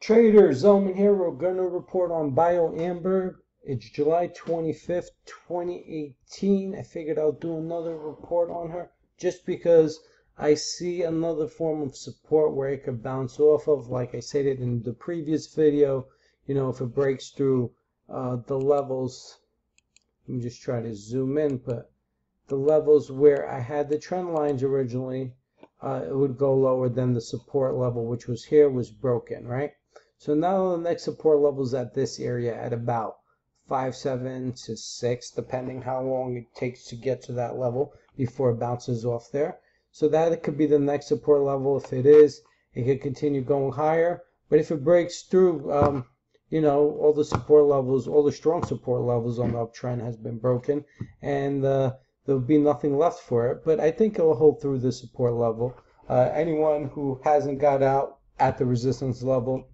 Trader Zelman here. We're going to report on BIOAQ. It's July 25th, 2018. I figured I'll do another report on her just because I see another form of support where it could bounce off of. Like I said it in the previous video, if it breaks through the levels, let me just try to zoom in, but the levels where I had the trend lines originally, it would go lower than the support level, which was here, was broken, right? So now the next support level is at this area at about 5.7 to 6, depending how long it takes to get to that level before it bounces off there. So that could be the next support level. If it is, it could continue going higher. But if it breaks through, all the support levels, all the strong support levels on the uptrend has been broken, and there'll be nothing left for it. But I think it'll hold through the support level. Anyone who hasn't got out at the resistance level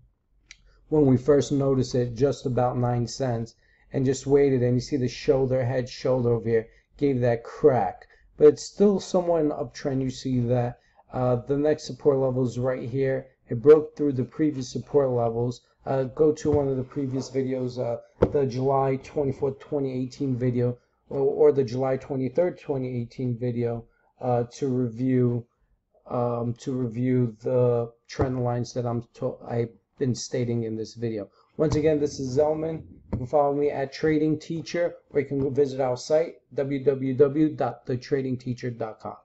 when we first noticed it, just about 9 cents, and just waited, and you see the head shoulder over here gave that crack, but it's still somewhat an uptrend. You see that the next support level is right here. It broke through the previous support levels. Go to one of the previous videos, the July 24th, 2018 video, or the July 23rd, 2018 video, to review the trend lines that I've been stating in this video. Once again, this is Zelman. You can follow me at Trading Teacher, or you can visit our site, www.thetradingteacher.com.